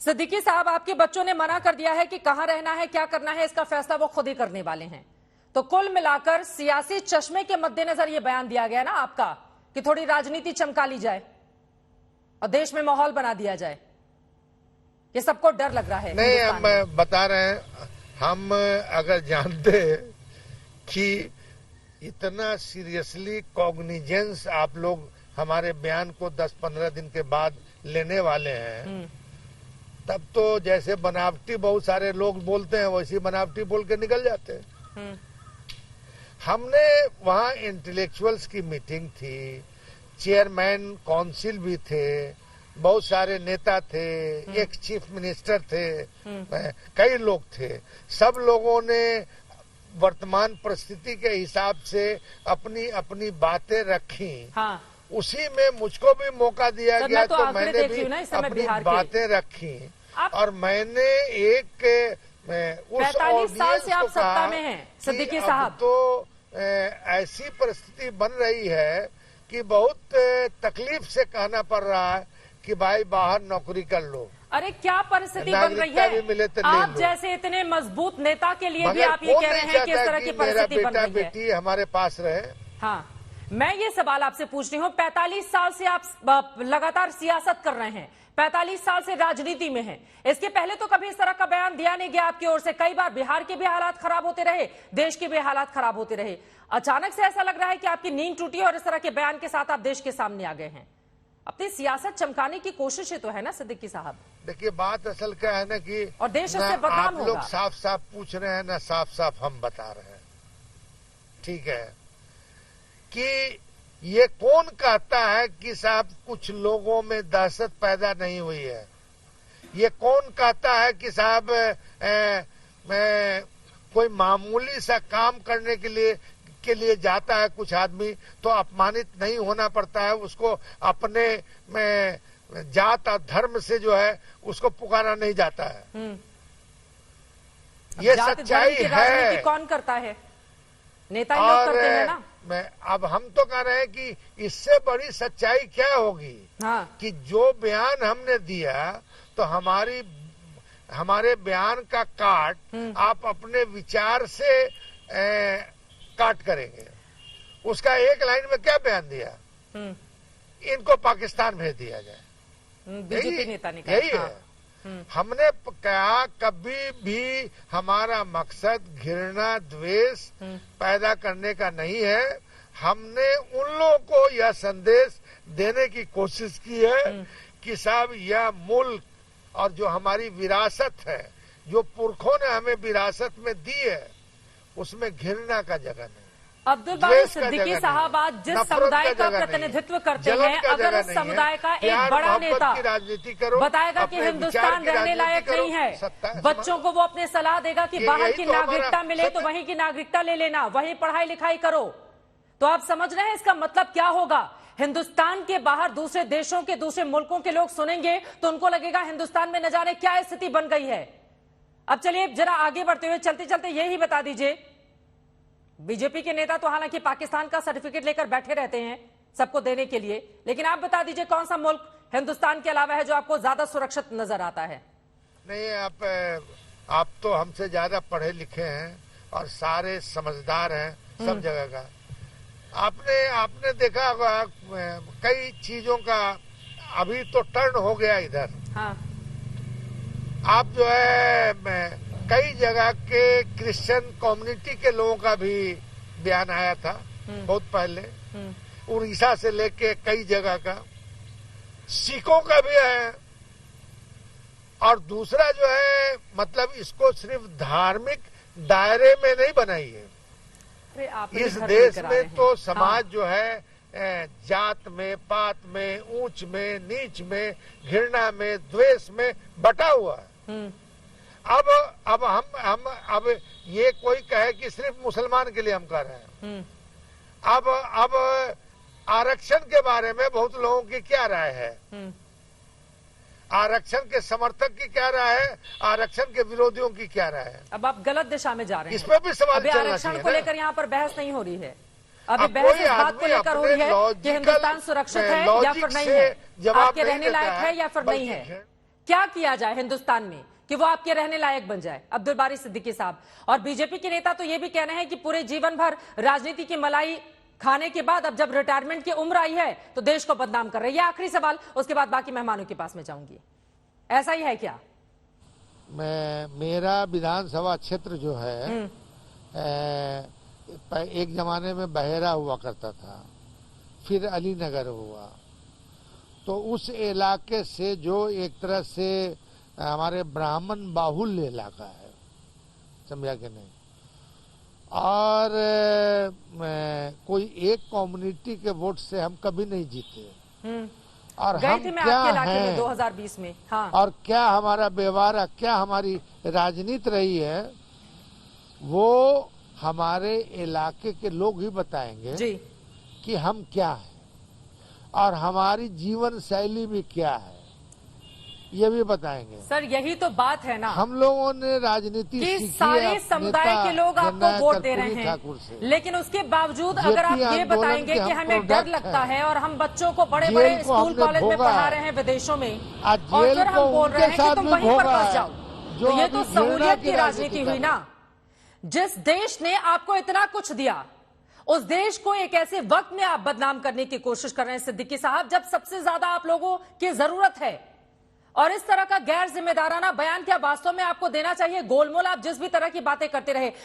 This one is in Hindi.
सिद्दीकी साहब, आपके बच्चों ने मना कर दिया है कि कहां रहना है, क्या करना है, इसका फैसला वो खुद ही करने वाले हैं। तो कुल मिलाकर सियासी चश्मे के मद्देनजर यह बयान दिया गया ना आपका कि थोड़ी राजनीति चमका ली जाए और देश में माहौल बना दिया जाए। ये सबको डर लग रहा है। नहीं, हम बता रहे हैं, हम अगर जानते कि इतना सीरियसली कॉग्निजेंस आप लोग हमारे बयान को 10-15 दिन के बाद लेने वाले हैं, तब तो जैसे बनावटी बहुत सारे लोग बोलते हैं वैसी बनावटी बोल के निकल जाते हैं। हमने वहाँ इंटेलेक्चुअल्स की मीटिंग थी, चेयरमैन काउंसिल भी थे, बहुत सारे नेता थे, एक चीफ मिनिस्टर थे, कई लोग थे। सब लोगों ने वर्तमान परिस्थिति के हिसाब से अपनी अपनी बातें रखी। हाँ। उसी में मुझको भी मौका दिया गया तो मैंने भी अपनी बातें रखी और मैंने एक उस 45 साल से आप सत्ता में हैं सिद्दीकी साहब, तो ऐसी परिस्थिति बन रही है कि बहुत तकलीफ से कहना पड़ रहा है कि भाई बाहर नौकरी कर लो। अरे क्या परिस्थिति बन रही है? मिले तो आप जैसे इतने मजबूत नेता के लिए भी आप ये कह रहे हैं कि इस तरह की परिस्थिति बन रही है। बेटी हमारे पास रहे। हाँ, मैं ये सवाल आपसे पूछ रही हूँ, 45 साल से आप लगातार सियासत कर रहे हैं, 45 साल से राजनीति में हैं। इसके पहले तो कभी इस तरह का बयान दिया नहीं गया आपकी ओर से। कई बार बिहार के भी हालात खराब होते रहे, देश के भी हालात खराब होते रहे। अचानक से ऐसा लग रहा है कि आपकी नींद टूटी और इस तरह के बयान के साथ आप देश के सामने आ गए हैं। अपनी सियासत चमकाने की कोशिश तो है ना सिद्दीकी साहब? देखिए, बात असल क्या है ना कि और देश इससे बदनाम होगा। आप लोग साफ साफ पूछ रहे हैं ना, साफ साफ हम बता रहे हैं। ठीक है कि ये कौन कहता है कि साहब कुछ लोगों में दहशत पैदा नहीं हुई है? ये कौन कहता है कि साहब कोई मामूली सा काम करने के लिए जाता है कुछ आदमी तो अपमानित नहीं होना पड़ता है, उसको अपने में जात और धर्म से जो है उसको पुकारा नहीं जाता है। ये सच्चाई है। कौन करता है? नेता ही लोग करते हैं ना। अब हम तो कह रहे हैं कि इससे बड़ी सच्चाई क्या होगी। हाँ। कि जो बयान हमने दिया तो हमारे बयान का काट आप अपने विचार से काट करेंगे। उसका एक लाइन में क्या बयान दिया? इनको पाकिस्तान भेज दिया जाए, बीजेपी नेता ने कहा। यही है। हमने कहा कभी भी हमारा मकसद घृणा द्वेष पैदा करने का नहीं है। हमने उन लोगों को यह संदेश देने की कोशिश की है कि साहब यह मुल्क और जो हमारी विरासत है, जो पुरखों ने हमें विरासत में दी है, उसमें घृणा का जगह नहीं। अब्दुल बारी सिद्दीकी साहब, आज जिस समुदाय का प्रतिनिधित्व करते हैं, अगर उस समुदाय का एक बड़ा नेता राजनीति करो, बताएगा कि हिंदुस्तान रहने लायक नहीं है, बच्चों को वो अपने सलाह देगा कि बाहर की नागरिकता मिले तो वहीं की नागरिकता ले लेना, वहीं पढ़ाई लिखाई करो, तो आप समझ रहे हैं इसका मतलब क्या होगा? हिंदुस्तान के बाहर दूसरे देशों के, दूसरे मुल्कों के लोग सुनेंगे तो उनको लगेगा हिंदुस्तान में न जाने क्या स्थिति बन गई है। अब चलिए जरा आगे बढ़ते हुए चलते चलते यही बता दीजिए, बीजेपी के नेता तो हालांकि पाकिस्तान का सर्टिफिकेट लेकर बैठे रहते हैं सबको देने के लिए, लेकिन आप बता दीजिए कौन सा मुल्क हिंदुस्तान के अलावा है जो आपको ज्यादा सुरक्षित नजर आता है? नहीं, आप तो हमसे ज्यादा पढ़े लिखे हैं और सारे समझदार हैं सब जगह का। आपने देखा होगा कई चीजों का अभी तो टर्न हो गया इधर। हाँ। आप जो है कई जगह के क्रिश्चियन कम्युनिटी के लोगों का भी बयान आया था बहुत पहले, उड़ीसा से लेके कई जगह का, सिखों का भी है। और दूसरा जो है मतलब इसको सिर्फ धार्मिक दायरे में नहीं बनाई है। इस देश में तो समाज जो है जात में, पात में, ऊंच में, नीच में, घृणा में, द्वेष में बटा हुआ है। अब हम ये कोई कहे कि सिर्फ मुसलमान के लिए हम कर रहे हैं। अब आरक्षण के बारे में बहुत लोगों की क्या राय है? आरक्षण के समर्थक की क्या राय है? आरक्षण के विरोधियों की क्या राय है? अब आप गलत दिशा में जा रहे हैं। इस पर भी सवाल चलना चाहिए। आरक्षण को लेकर यहाँ पर बहस नहीं हो रही है। अभी बहस इस बात को लेकर हो रही है कि हिंदुस्तान सुरक्षित है या फिर नहीं है, आपके रहने लायक है या फिर नहीं है। क्या किया जाए हिंदुस्तान में कि वो आपके रहने लायक बन जाए? अब्दुल बारी सिद्दीकी साहब और बीजेपी के नेता तो ये भी कह रहे हैं कि पूरे जीवन भर राजनीति की मलाई खाने के बाद अब जब रिटायरमेंट की उम्र आई है तो देश को बदनाम कर रहे हैं। ये आखिरी सवाल, उसके बाद बाकी मेहमानों के पास में जाऊंगी। ऐसा ही है क्या? मेरा विधानसभा क्षेत्र जो है एक जमाने में बहेरा हुआ करता था, फिर अलीनगर हुआ, तो उस इलाके से जो एक तरह से हमारे ब्राह्मण बाहुल्य इलाका है, समझा कि नहीं, और कोई एक कम्युनिटी के वोट से हम कभी नहीं जीते। और हम क्या हैं 2020 में, हाँ, और क्या हमारा व्यवहार, क्या हमारी राजनीति रही है, वो हमारे इलाके के लोग ही बताएंगे जी कि हम क्या हैं और हमारी जीवन शैली भी क्या है, ये भी बताएंगे। सर यही तो बात है ना, हम लोगों ने राजनीति कि सीखी सारे समुदाय के लोग आपको वोट दे रहे हैं, लेकिन उसके बावजूद अगर आप ये बताएंगे कि हमें डर लगता है और हम बच्चों को बड़े बड़े स्कूल कॉलेज में पढ़ा रहे हैं विदेशों में, और फिर हम बोल रहे हैं कि तुम वहीं पर बस जाओ, तो ये तो सहूलियत की राजनीति हुई ना। जिस देश ने आपको इतना कुछ दिया, उस देश को एक ऐसे वक्त में आप बदनाम करने की कोशिश कर रहे हैं सिद्दीकी साहब, जब सबसे ज्यादा आप लोगों की जरूरत है। और इस तरह का गैर जिम्मेदाराना बयान क्या वास्तव में आपको देना चाहिए? गोलमोल आप जिस भी तरह की बातें करते रहे,